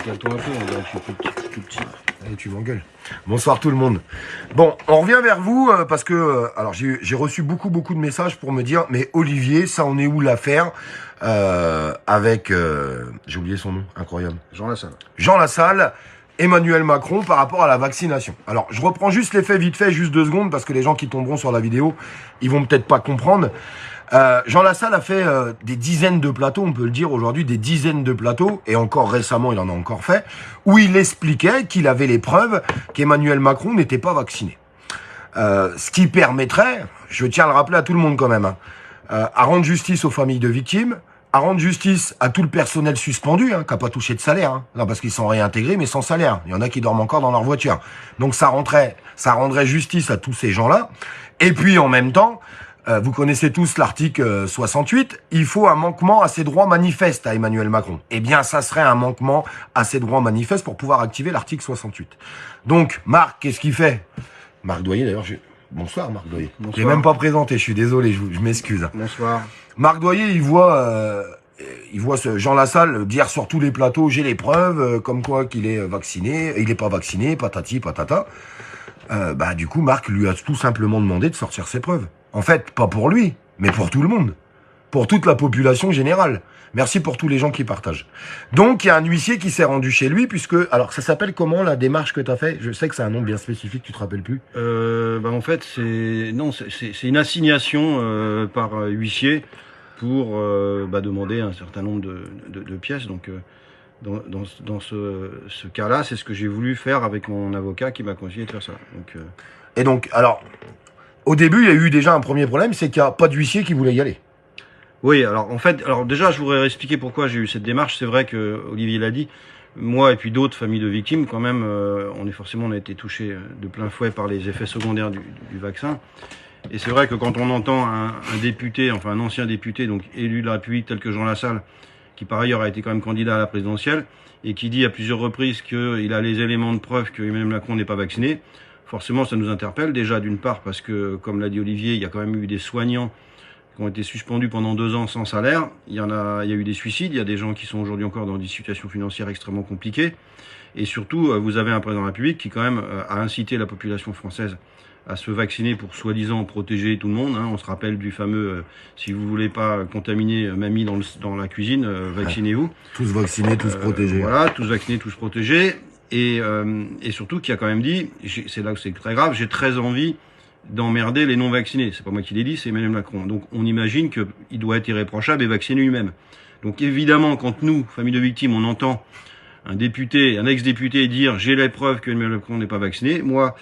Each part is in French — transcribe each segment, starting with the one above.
Décale-toi un peu, on dirait que je suis plus petit. Allez, tu m'engueules. Bonsoir tout le monde. Bon, on revient vers vous parce que alors j'ai reçu beaucoup de messages pour me dire mais Olivier, ça en est où l'affaire avec j'ai oublié son nom, incroyable. Jean Lassalle. Jean Lassalle, Emmanuel Macron par rapport à la vaccination. Alors, je reprends juste les faits vite fait, juste 2 secondes parce que les gens qui tomberont sur la vidéo, ils vont peut-être pas comprendre. Jean Lassalle a fait des dizaines de plateaux, on peut le dire aujourd'hui, des dizaines de plateaux, et encore récemment, il en a encore fait, où il expliquait qu'il avait les preuves qu'Emmanuel Macron n'était pas vacciné. Ce qui permettrait, je tiens à le rappeler à tout le monde quand même, hein, à rendre justice aux familles de victimes, à rendre justice à tout le personnel suspendu, hein, qui n'a pas touché de salaire, hein. Non, parce qu'ils sont réintégrés, mais sans salaire. Il y en a qui dorment encore dans leur voiture. Donc ça rendrait justice à tous ces gens-là. Et puis en même temps, vous connaissez tous l'article 68, il faut un manquement à ses droits manifestes à Emmanuel Macron. Eh bien, ça serait un manquement à ses droits manifestes pour pouvoir activer l'article 68. Donc, Marc, qu'est-ce qu'il fait? Marc Doyer, d'ailleurs, bonsoir Marc Doyer. Je l'ai même pas présenté, je suis désolé, je m'excuse. Bonsoir. Marc Doyer, il voit ce Jean Lassalle dire sur tous les plateaux, j'ai les preuves, comme quoi qu'il est vacciné, il est pas vacciné, patati, patata. Du coup, Marc lui a tout simplement demandé de sortir ses preuves. En fait, pas pour lui, mais pour tout le monde. Pour toute la population générale. Merci pour tous les gens qui partagent. Donc, il y a un huissier qui s'est rendu chez lui, puisque... Alors, ça s'appelle comment, la démarche que tu as fait? Je sais que c'est un nom bien spécifique, tu te rappelles plus. En fait, c'est une assignation par huissier pour demander un certain nombre de pièces. Donc, dans ce cas-là, c'est ce que j'ai voulu faire avec mon avocat qui m'a conseillé de faire ça. Et donc, alors, au début, il y a eu déjà un premier problème, c'est qu'il n'y a pas de huissier qui voulait y aller. Oui, alors en fait, déjà je voudrais expliquer pourquoi j'ai eu cette démarche. C'est vrai que Olivier l'a dit, moi et puis d'autres familles de victimes, quand même, on a été touchés de plein fouet par les effets secondaires du vaccin. Et c'est vrai que quand on entend un député, enfin un ancien député, donc élu de la République tel que Jean Lassalle, qui par ailleurs a été quand même candidat à la présidentielle, et qui dit à plusieurs reprises qu'il a les éléments de preuve que Emmanuel Macron n'est pas vacciné, forcément ça nous interpelle. Déjà d'une part parce que, comme l'a dit Olivier, il y a quand même eu des soignants qui ont été suspendus pendant 2 ans sans salaire. Il y a eu des suicides, il y a des gens qui sont aujourd'hui encore dans des situations financières extrêmement compliquées. Et surtout, vous avez un président de la République qui quand même a incité la population française à se vacciner pour soi-disant protéger tout le monde. Hein. On se rappelle du fameux si vous voulez pas contaminer mamie dans la cuisine, vaccinez-vous. Tous vaccinés, tous protégés. Voilà, tous vaccinés, tous protégés. Et surtout qui a quand même dit, c'est là que c'est très grave, j'ai très envie d'emmerder les non-vaccinés. C'est pas moi qui l'ai dit, c'est Emmanuel Macron. Donc on imagine qu'il doit être irréprochable et vacciné lui-même. Donc évidemment, quand nous, famille de victimes, on entend un député, un ex-député dire « j'ai les preuves que Emmanuel Macron n'est pas vacciné », moi,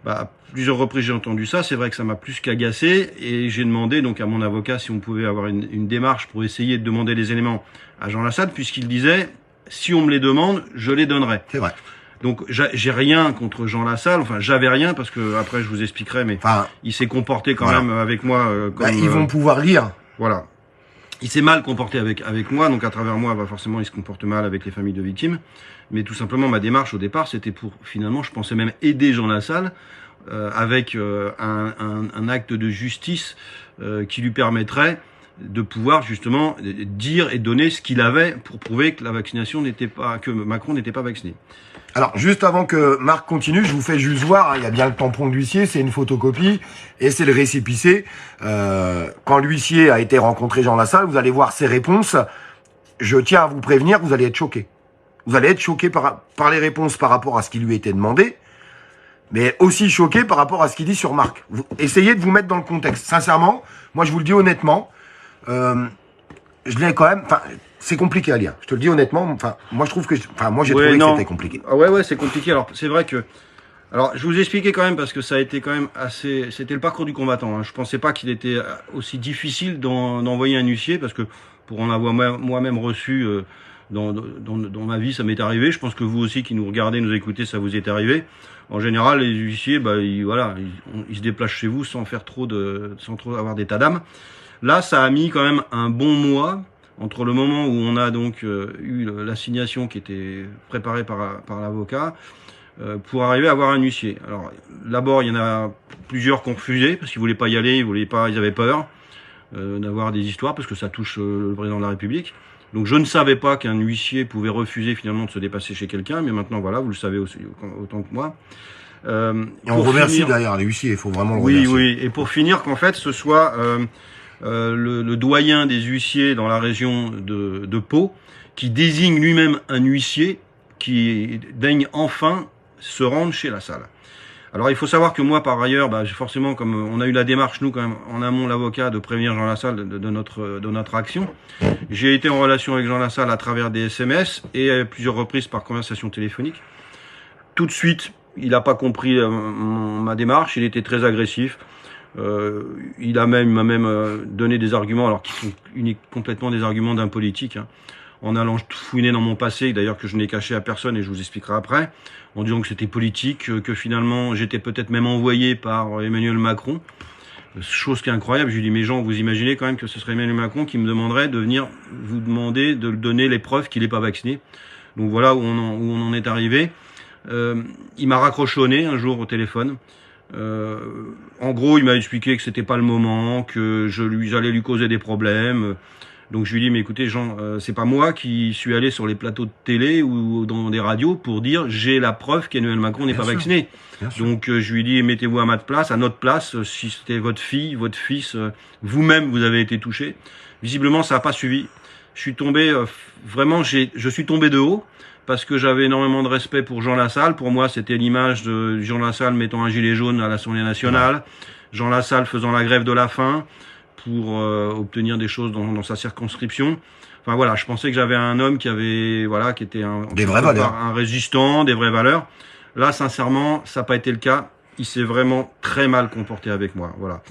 à plusieurs reprises j'ai entendu ça, c'est vrai que ça m'a plus qu'agacé, et j'ai demandé donc à mon avocat si on pouvait avoir une démarche pour essayer de demander les éléments à Jean Lassalle, puisqu'il disait « si on me les demande, je les donnerai ». C'est vrai. Donc j'ai rien contre Jean Lassalle, enfin j'avais rien parce que après je vous expliquerai, mais il s'est comporté quand même avec moi comme... ils vont pouvoir lire. Voilà. Il s'est mal comporté avec moi, donc à travers moi, forcément il se comporte mal avec les familles de victimes. Mais tout simplement ma démarche au départ, c'était pour finalement, je pensais même aider Jean Lassalle avec un acte de justice qui lui permettrait de pouvoir justement dire et donner ce qu'il avait pour prouver que la vaccination n'était pas, que Macron n'était pas vacciné. Alors, juste avant que Marc continue, je vous fais juste voir, hein, il y a bien le tampon de l'huissier, c'est une photocopie, et c'est le récépissé. Quand l'huissier a été rencontré Jean Lassalle, vous allez voir ses réponses. Je tiens à vous prévenir, vous allez être choqués. Vous allez être choqués par les réponses par rapport à ce qui lui était demandé, mais aussi choqués par rapport à ce qu'il dit sur Marc. Essayez de vous mettre dans le contexte. Sincèrement, moi je vous le dis honnêtement, je l'ai quand même... C'est compliqué à lire. Je te le dis honnêtement. Moi, je trouve que, moi, j'ai trouvé que c'était compliqué. Ah ouais, c'est compliqué. Alors, c'est vrai que, alors, je vous expliquer quand même parce que ça a été quand même assez, c'était le parcours du combattant. Hein. Je pensais pas qu'il était aussi difficile d'envoyer un huissier parce que pour en avoir moi-même reçu dans ma vie, ça m'est arrivé. Je pense que vous aussi qui nous regardez, nous écoutez, ça vous est arrivé. En général, les huissiers, ils se déplacent chez vous sans trop avoir d'état d'âme. Là, ça a mis quand même un bon mois entre le moment où on a donc eu l'assignation qui était préparée par l'avocat pour arriver à avoir un huissier. Alors d'abord, il y en a plusieurs qui ont refusé parce qu'ils voulaient pas y aller, ils avaient peur d'avoir des histoires parce que ça touche le président de la République. Donc je ne savais pas qu'un huissier pouvait refuser finalement de se dépasser chez quelqu'un, mais maintenant voilà, vous le savez aussi, autant que moi. Et on remercie d'ailleurs les huissiers, il faut vraiment le remercier. Oui, et pour finir, qu'en fait ce soit le doyen des huissiers dans la région de Pau qui désigne lui-même un huissier qui daigne enfin se rendre chez Lassalle. Alors il faut savoir que moi par ailleurs, forcément comme on a eu la démarche nous quand même en amont l'avocat de prévenir Jean Lassalle de notre action, j'ai été en relation avec Jean Lassalle à travers des SMS et à plusieurs reprises par conversation téléphonique. Tout de suite, il n'a pas compris ma démarche, il était très agressif. Il m'a même donné des arguments alors qui sont complètement des arguments d'un politique. Hein, en allant fouiner dans mon passé, d'ailleurs que je n'ai caché à personne et je vous expliquerai après, en disant que c'était politique, que finalement j'étais peut-être même envoyé par Emmanuel Macron, chose qui est incroyable. Je lui dis, mais Jean, vous imaginez quand même que ce serait Emmanuel Macron qui me demanderait de venir vous demander de donner les preuves qu'il n'est pas vacciné. Donc voilà où on en est arrivé. Il m'a raccrochonné un jour au téléphone. En gros, il m'a expliqué que c'était pas le moment, que j'allais lui causer des problèmes. Donc je lui dis, mais écoutez Jean, c'est pas moi qui suis allé sur les plateaux de télé ou dans des radios pour dire j'ai la preuve qu'Emmanuel Macron n'est pas vacciné. Donc je lui dis, mettez-vous à notre place, si c'était votre fille, votre fils, vous-même vous avez été touché. Visiblement ça n'a pas suivi. Je suis tombé, vraiment, je suis tombé de haut parce que j'avais énormément de respect pour Jean Lassalle. Pour moi, c'était l'image de Jean Lassalle mettant un gilet jaune à l'Assemblée nationale, Jean Lassalle faisant la grève de la faim pour obtenir des choses dans sa circonscription. Enfin voilà, je pensais que j'avais un homme qui était un résistant, des vraies valeurs. Là, sincèrement, ça n'a pas été le cas. Il s'est vraiment très mal comporté avec moi. Voilà.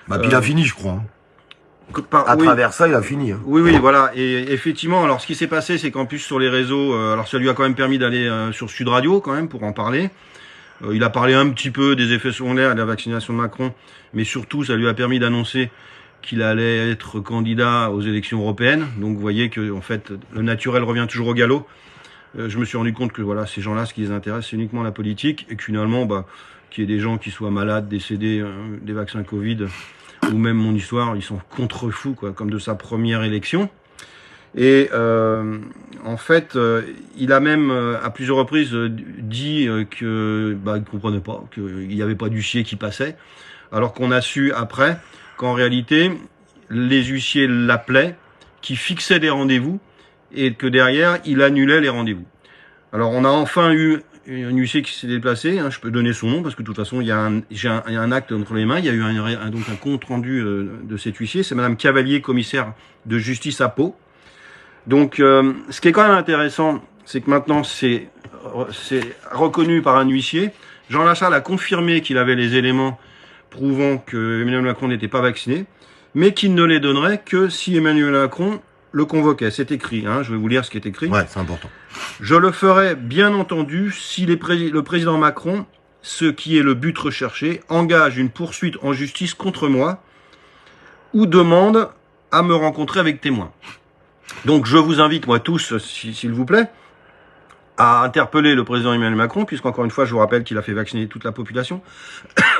Puis il a fini, je crois. À travers ça, il a fini. Hein. Oui, voilà. Et effectivement, alors ce qui s'est passé, c'est qu'en plus sur les réseaux, alors ça lui a quand même permis d'aller sur Sud Radio quand même pour en parler. Il a parlé un petit peu des effets secondaires de la vaccination de Macron, mais surtout ça lui a permis d'annoncer qu'il allait être candidat aux élections européennes. Donc vous voyez que en fait le naturel revient toujours au galop. Je me suis rendu compte que voilà, ces gens-là, ce qui les intéresse, c'est uniquement la politique, et que finalement, qu'il y ait des gens qui soient malades, décédés des vaccins Covid, ou même mon histoire, ils sont contre-fous, quoi, comme de sa première élection. Et en fait, il a même à plusieurs reprises dit que il comprenait pas, qu'il n'y avait pas d'huissier qui passait, alors qu'on a su après qu'en réalité, les huissiers l'appelaient, qui fixaient des rendez-vous, et que derrière, il annulait les rendez-vous. Alors on a enfin eu un huissier qui s'est déplacé, hein, je peux donner son nom parce que de toute façon il y a un acte entre les mains, il y a eu donc un compte rendu de cet huissier, c'est Madame Cavalier, commissaire de justice à Pau. Donc ce qui est quand même intéressant, c'est que maintenant c'est reconnu par un huissier. Jean Lassalle a confirmé qu'il avait les éléments prouvant que Emmanuel Macron n'était pas vacciné, mais qu'il ne les donnerait que si Emmanuel Macron le convoquait. C'est écrit, hein, je vais vous lire ce qui est écrit. Ouais, c'est important. Je le ferai, bien entendu, si le président Macron, ce qui est le but recherché, engage une poursuite en justice contre moi ou demande à me rencontrer avec témoins. Donc je vous invite, moi tous, s'il vous plaît, à interpeller le président Emmanuel Macron, puisqu'encore une fois, je vous rappelle qu'il a fait vacciner toute la population,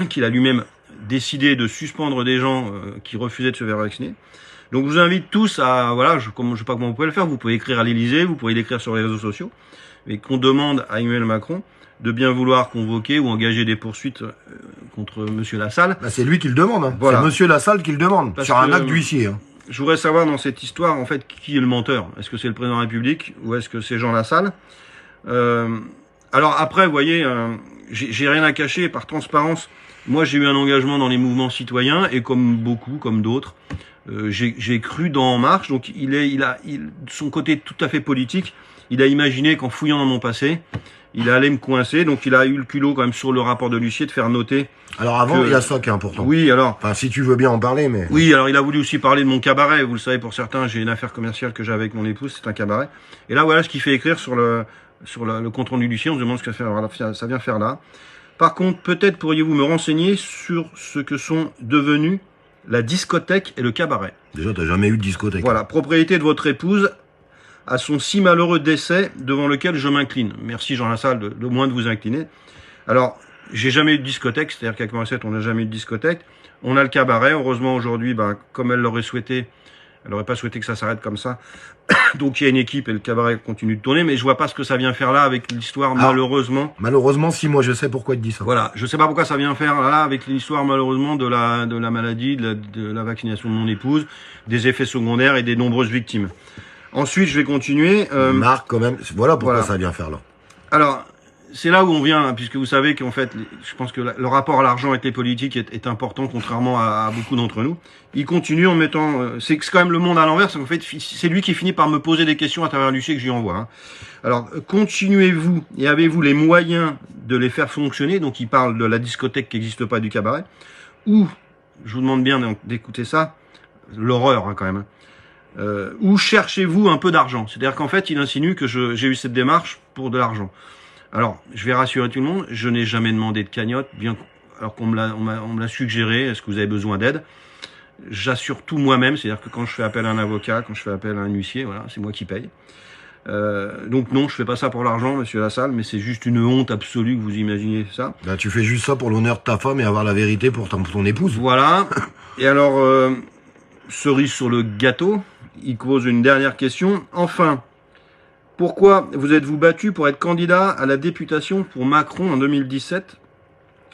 qu'il a lui-même décidé de suspendre des gens qui refusaient de se faire vacciner. Donc je vous invite tous à, voilà, je sais pas comment vous pouvez le faire, vous pouvez écrire à l'Élysée, vous pouvez l'écrire sur les réseaux sociaux, mais qu'on demande à Emmanuel Macron de bien vouloir convoquer ou engager des poursuites contre Monsieur Lassalle. C'est lui qui le demande, hein. Voilà. C'est Monsieur Lassalle qui le demande, sur un acte d'huissier. Hein. Je voudrais savoir dans cette histoire, en fait, qui est le menteur. Est-ce que c'est le président de la République ou est-ce que c'est Jean Lassalle? Alors après, vous voyez, j'ai rien à cacher, par transparence. Moi, j'ai eu un engagement dans les mouvements citoyens et comme beaucoup, comme d'autres, j'ai cru dans En Marche. Donc, son côté tout à fait politique, il a imaginé qu'en fouillant dans mon passé, il allait me coincer. Donc, il a eu le culot quand même sur le rapport de l'huissier de faire noter. Alors avant, il y a ça qui est important. Oui, alors. Enfin, si tu veux bien en parler, mais. Oui, alors il a voulu aussi parler de mon cabaret. Vous le savez, pour certains, j'ai une affaire commerciale que j'ai avec mon épouse, c'est un cabaret. Et là, voilà ce qu'il fait écrire sur le compte rendu du l'huissier. On se demande ce que ça vient faire là. Par contre, peut-être pourriez-vous me renseigner sur ce que sont devenus la discothèque et le cabaret. Déjà, t'as jamais eu de discothèque. Voilà, propriété de votre épouse, à son si malheureux décès, devant lequel je m'incline. Merci Jean Lassalle, de moins de vous incliner. Alors, j'ai jamais eu de discothèque, c'est-à-dire qu'avec Morissette, on n'a jamais eu de discothèque. On a le cabaret, heureusement aujourd'hui, comme elle l'aurait souhaité, Elle n'aurait pas souhaité que ça s'arrête comme ça. Donc il y a une équipe et le cabaret continue de tourner, mais je vois pas ce que ça vient faire là avec l'histoire, malheureusement. Malheureusement, si, moi je sais pourquoi il te dit ça. Voilà, je sais pas pourquoi ça vient faire là avec l'histoire malheureusement de la maladie, de la vaccination de mon épouse, des effets secondaires et des nombreuses victimes. Ensuite, je vais continuer. Marc, quand même, voilà pourquoi ça vient faire là. Alors, c'est là où on vient, puisque vous savez qu'en fait, je pense que le rapport à l'argent avec les politiques est important, contrairement à beaucoup d'entre nous. Il continue en mettant... c'est quand même le monde à l'envers, en fait, c'est lui qui finit par me poser des questions à travers l'huissier que j'y envoie. Hein. Alors, continuez-vous et avez-vous les moyens de les faire fonctionner? Donc, il parle de la discothèque qui n'existe pas, du cabaret. Ou, je vous demande bien d'écouter ça, l'horreur hein, quand même. Ou cherchez-vous un peu d'argent? C'est-à-dire qu'en fait, il insinue que j'ai eu cette démarche pour de l'argent. Alors, je vais rassurer tout le monde, je n'ai jamais demandé de cagnotte, bien alors qu'on me l'a suggéré, est-ce que vous avez besoin d'aide? J'assure tout moi-même, c'est-à-dire que quand je fais appel à un avocat, quand je fais appel à un huissier, voilà, c'est moi qui paye. Donc non, je fais pas ça pour l'argent, monsieur Lassalle, mais c'est juste une honte absolue que vous imaginez ça. Ben, tu fais juste ça pour l'honneur de ta femme et avoir la vérité pour ton épouse. Voilà. Et alors, cerise sur le gâteau, il pose une dernière question. Enfin, pourquoi vous êtes-vous battu pour être candidat à la députation pour Macron en 2017,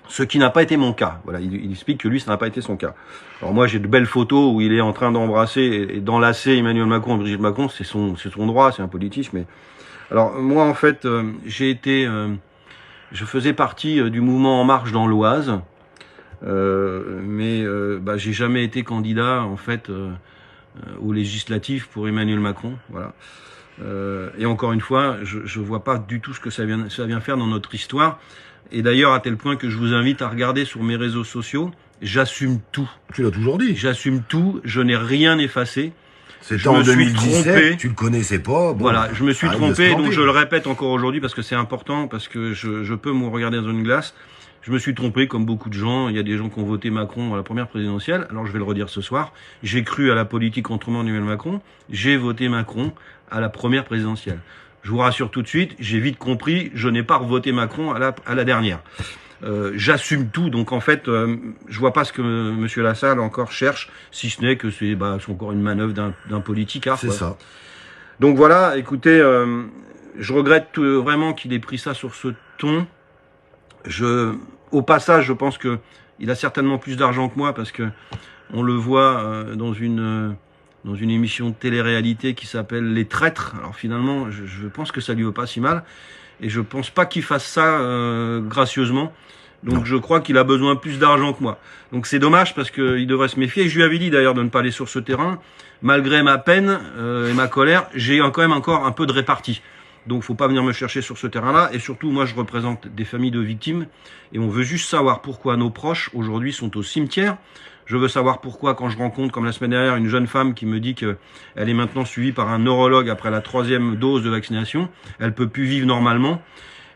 ce qui n'a pas été mon cas? Voilà, il explique que lui, ça n'a pas été son cas. Alors moi, j'ai de belles photos où il est en train d'embrasser et d'enlacer Emmanuel Macron et Brigitte Macron. C'est son droit, c'est un politique. Mais alors moi, en fait, je faisais partie du mouvement En Marche dans l'Oise, mais j'ai jamais été candidat en fait aux législatives pour Emmanuel Macron. Voilà. Et encore une fois, je vois pas du tout ce que ça vient faire dans notre histoire. Et d'ailleurs, à tel point que je vous invite à regarder sur mes réseaux sociaux, j'assume tout. Tu l'as toujours dit. J'assume tout, je n'ai rien effacé. C'était en 2017, tu le connaissais pas. Bon, voilà, je me suis trompé, donc je le répète encore aujourd'hui parce que c'est important, parce que je peux me regarder dans une glace. Je me suis trompé, comme beaucoup de gens. Il y a des gens qui ont voté Macron à la première présidentielle. Alors je vais le redire ce soir. J'ai cru à la politique autrement d'Emmanuel Macron. J'ai voté Macron à la première présidentielle. Je vous rassure tout de suite, j'ai vite compris, je n'ai pas revoté Macron à la dernière. J'assume tout, donc en fait, je vois pas ce que Monsieur Lassalle encore cherche, si ce n'est que c'est encore une manœuvre d'un politicard. C'est ça. Donc voilà, écoutez, je regrette vraiment qu'il ait pris ça sur ce ton. Au passage, je pense que il a certainement plus d'argent que moi parce que on le voit dans une émission de télé-réalité qui s'appelle Les Traîtres. Alors finalement, je pense que ça lui va pas si mal. Et je pense pas qu'il fasse ça gracieusement. Donc je crois qu'il a besoin plus d'argent que moi. Donc c'est dommage parce qu'il devrait se méfier. Et je lui avais dit d'ailleurs de ne pas aller sur ce terrain. Malgré ma peine et ma colère, j'ai quand même encore un peu de répartie. Donc faut pas venir me chercher sur ce terrain-là. Et surtout, moi je représente des familles de victimes. Et on veut juste savoir pourquoi nos proches aujourd'hui sont au cimetière. Je veux savoir pourquoi, quand je rencontre, comme la semaine dernière, une jeune femme qui me dit qu'elle est maintenant suivie par un neurologue après la 3e dose de vaccination, elle peut plus vivre normalement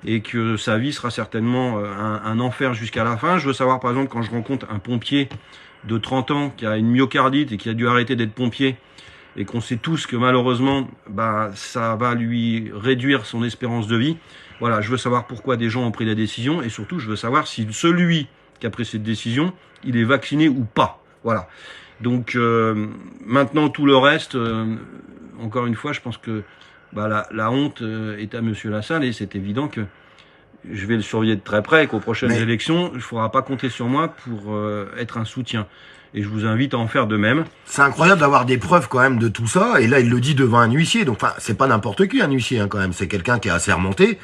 et que sa vie sera certainement un enfer jusqu'à la fin. Je veux savoir, par exemple, quand je rencontre un pompier de 30 ans qui a une myocardite et qui a dû arrêter d'être pompier et qu'on sait tous que malheureusement, ça va lui réduire son espérance de vie. Voilà, je veux savoir pourquoi des gens ont pris la décision et surtout, je veux savoir si celui qui a pris cette décision, il est vacciné ou pas. Voilà. Donc maintenant tout le reste, encore une fois, je pense que la honte est à Monsieur Lassalle et c'est évident que je vais le surveiller de très près et qu'aux prochaines élections, il ne faudra pas compter sur moi pour être un soutien. Et je vous invite à en faire de même. C'est incroyable d'avoir des preuves quand même de tout ça. Et là, il le dit devant un huissier. Donc, enfin, c'est pas n'importe qui un huissier hein, quand même. C'est quelqu'un qui est assermenté.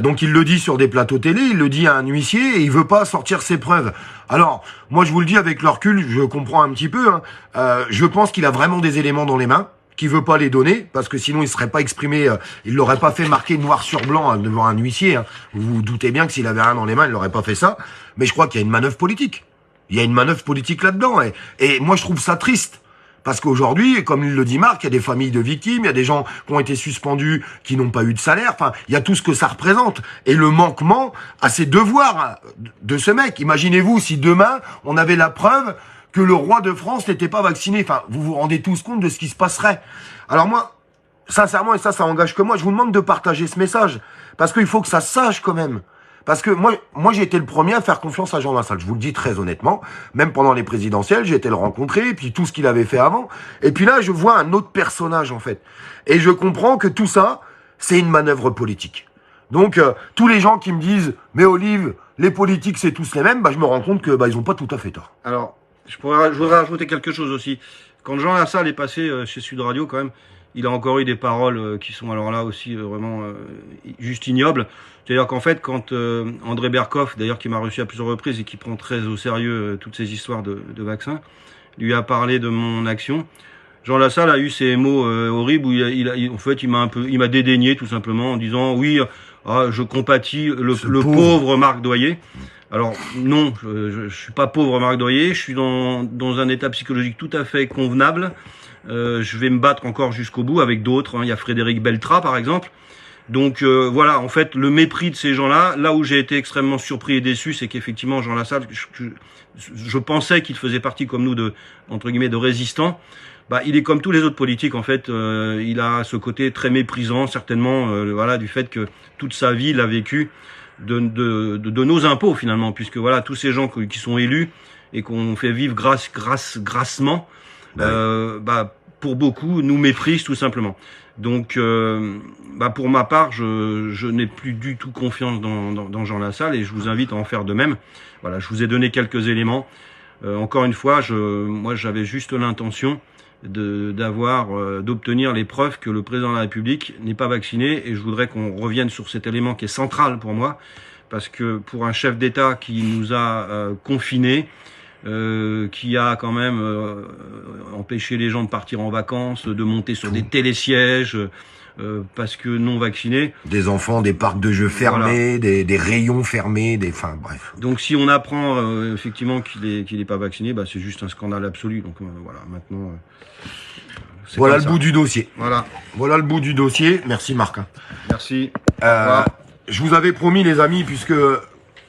Donc, il le dit sur des plateaux télé. Il le dit à un huissier et il veut pas sortir ses preuves. Alors, moi, je vous le dis avec le recul, je comprends un petit peu. Hein. Je pense qu'il a vraiment des éléments dans les mains, qu'il veut pas les donner parce que sinon il serait pas exprimé. Il l'aurait pas fait marquer noir sur blanc devant un huissier. Hein. Vous vous doutez bien que s'il avait rien dans les mains, il l'aurait pas fait ça. Mais je crois qu'il y a une manœuvre politique. Il y a une manœuvre politique là-dedans. Et moi, je trouve ça triste. Parce qu'aujourd'hui, comme il le dit Marc, il y a des familles de victimes, il y a des gens qui ont été suspendus, qui n'ont pas eu de salaire. Enfin, il y a tout ce que ça représente. Et le manquement à ses devoirs de ce mec. Imaginez-vous si demain, on avait la preuve que le roi de France n'était pas vacciné. Enfin, vous vous rendez tous compte de ce qui se passerait. Alors moi, sincèrement, et ça engage que moi, je vous demande de partager ce message. Parce qu'il faut que ça se sache quand même. Parce que moi j'ai été le premier à faire confiance à Jean Lassalle. Je vous le dis très honnêtement. Même pendant les présidentielles, j'ai été le rencontrer, et puis tout ce qu'il avait fait avant. Et puis là, je vois un autre personnage, en fait. Et je comprends que tout ça, c'est une manœuvre politique. Donc, tous les gens qui me disent, mais Olive, les politiques, c'est tous les mêmes, bah, je me rends compte que ils ont pas tout à fait tort. Alors, je voudrais rajouter quelque chose aussi. Quand Jean Lassalle est passé chez Sud Radio, quand même, il a encore eu des paroles qui sont alors là aussi vraiment juste ignobles. C'est-à-dire qu'en fait, quand André Berkoff, d'ailleurs qui m'a reçu à plusieurs reprises et qui prend très au sérieux toutes ces histoires de vaccins, lui a parlé de mon action, Jean Lassalle a eu ces mots horribles où en fait, il m'a dédaigné tout simplement en disant oui, je compatis le pauvre Marc Doyer. Alors non, je suis pas pauvre Marc Doyer, je suis dans un état psychologique tout à fait convenable. Je vais me battre encore jusqu'au bout avec d'autres. Il y a Frédéric Beltra par exemple. Donc voilà, en fait, le mépris de ces gens-là, là où j'ai été extrêmement surpris et déçu, c'est qu'effectivement Jean Lassalle, je pensais qu'il faisait partie comme nous de entre guillemets de résistants. Il est comme tous les autres politiques en fait. Il a ce côté très méprisant, certainement, voilà, du fait que toute sa vie il a vécu de nos impôts finalement, puisque voilà, tous ces gens qui sont élus et qu'on fait vivre grassement, pour beaucoup nous méprisent tout simplement. Donc, pour ma part, je n'ai plus du tout confiance dans Jean Lassalle et je vous invite à en faire de même. Voilà, je vous ai donné quelques éléments. Encore une fois, moi, j'avais juste l'intention d'obtenir les preuves que le président de la République n'est pas vacciné et je voudrais qu'on revienne sur cet élément qui est central pour moi parce que pour un chef d'État qui nous a confinés, qui a quand même empêché les gens de partir en vacances, de monter sur des télésièges, parce que non vaccinés. Des enfants, des parcs de jeux fermés, voilà. des rayons fermés, enfin bref. Donc si on apprend effectivement qu'il est pas vacciné, c'est juste un scandale absolu. Donc voilà, maintenant. Voilà le bout du dossier. Voilà le bout du dossier. Merci Marc. Merci. Je vous avais promis les amis, puisque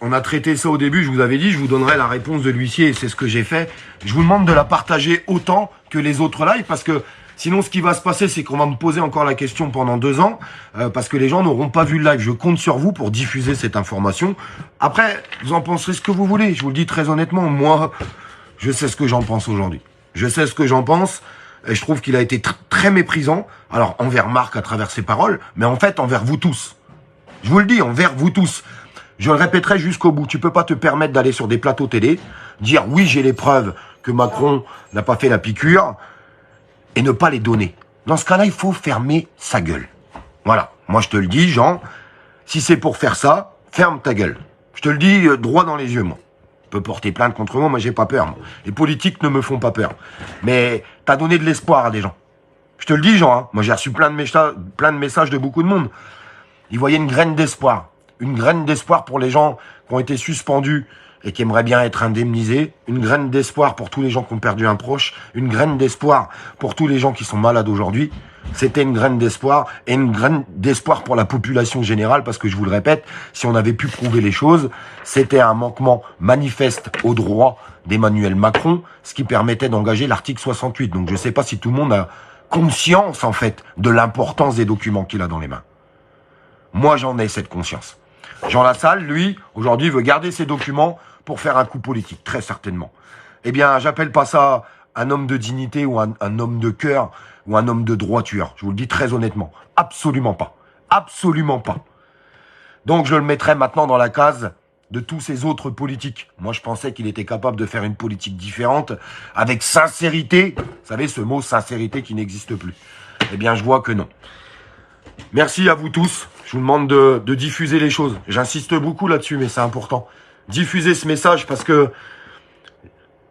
on a traité ça au début, je vous avais dit, je vous donnerai la réponse de l'huissier et c'est ce que j'ai fait. Je vous demande de la partager autant que les autres lives parce que sinon ce qui va se passer c'est qu'on va me poser encore la question pendant 2 ans parce que les gens n'auront pas vu le live. Je compte sur vous pour diffuser cette information. Après, vous en penserez ce que vous voulez. Je vous le dis très honnêtement, moi, je sais ce que j'en pense aujourd'hui. Je sais ce que j'en pense et je trouve qu'il a été très méprisant. Alors envers Marc à travers ses paroles, mais en fait envers vous tous. Je vous le dis, envers vous tous. Je le répéterai jusqu'au bout. Tu peux pas te permettre d'aller sur des plateaux télé, dire oui, j'ai les preuves que Macron n'a pas fait la piqûre et ne pas les donner. Dans ce cas-là, il faut fermer sa gueule. Voilà. Moi, je te le dis, Jean, si c'est pour faire ça, ferme ta gueule. Je te le dis droit dans les yeux, moi. Tu peux porter plainte contre moi, j'ai pas peur. Moi. Les politiques ne me font pas peur. Mais t'as donné de l'espoir à des gens. Je te le dis, Jean. Hein. Moi, j'ai reçu plein de messages de beaucoup de monde. Ils voyaient une graine d'espoir. Une graine d'espoir pour les gens qui ont été suspendus et qui aimeraient bien être indemnisés. Une graine d'espoir pour tous les gens qui ont perdu un proche. Une graine d'espoir pour tous les gens qui sont malades aujourd'hui. C'était une graine d'espoir et une graine d'espoir pour la population générale parce que je vous le répète, si on avait pu prouver les choses, c'était un manquement manifeste au droit d'Emmanuel Macron, ce qui permettait d'engager l'article 68. Donc je ne sais pas si tout le monde a conscience en fait de l'importance des documents qu'il a dans les mains. Moi j'en ai cette conscience. Jean Lassalle, lui, aujourd'hui, veut garder ses documents pour faire un coup politique, très certainement. Eh bien, j'appelle pas ça un homme de dignité ou un homme de cœur ou un homme de droiture. Je vous le dis très honnêtement. Absolument pas. Absolument pas. Donc, je le mettrai maintenant dans la case de tous ces autres politiques. Moi, je pensais qu'il était capable de faire une politique différente, avec sincérité. Vous savez, ce mot sincérité qui n'existe plus. Eh bien, je vois que non. Merci à vous tous. Je vous demande de diffuser les choses. J'insiste beaucoup là-dessus, mais c'est important. Diffusez ce message parce que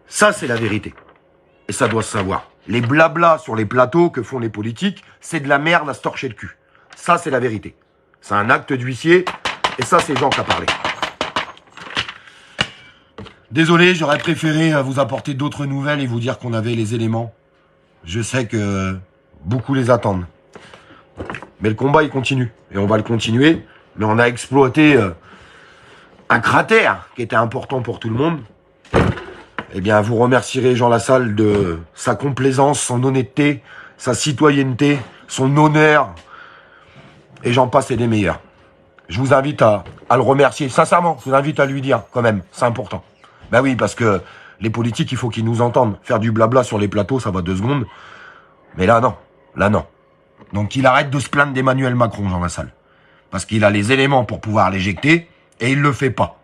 ça, c'est la vérité. Et ça doit se savoir. Les blablas sur les plateaux que font les politiques, c'est de la merde à se torcher le cul. Ça, c'est la vérité. C'est un acte d'huissier. Et ça, c'est Jean qui a parlé. Désolé, j'aurais préféré vous apporter d'autres nouvelles et vous dire qu'on avait les éléments. Je sais que beaucoup les attendent. Mais le combat, il continue. Et on va le continuer. Mais on a exploité un cratère qui était important pour tout le monde. Eh bien, vous remercierez Jean Lassalle de sa complaisance, son honnêteté, sa citoyenneté, son honneur. Et j'en passe et des meilleurs. Je vous invite à à le remercier. Sincèrement, je vous invite à lui dire, quand même, c'est important. Ben oui, parce que les politiques, il faut qu'ils nous entendent. Faire du blabla sur les plateaux, ça va 2 secondes. Mais là, non. Là, non. Donc, il arrête de se plaindre d'Emmanuel Macron, Jean Lassalle. Parce qu'il a les éléments pour pouvoir l'éjecter, et il le fait pas.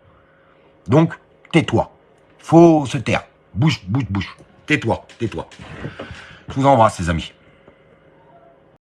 Donc, tais-toi. Faut se taire. Bouge, bouge, bouge. Tais-toi, tais-toi. Je vous embrasse, les amis.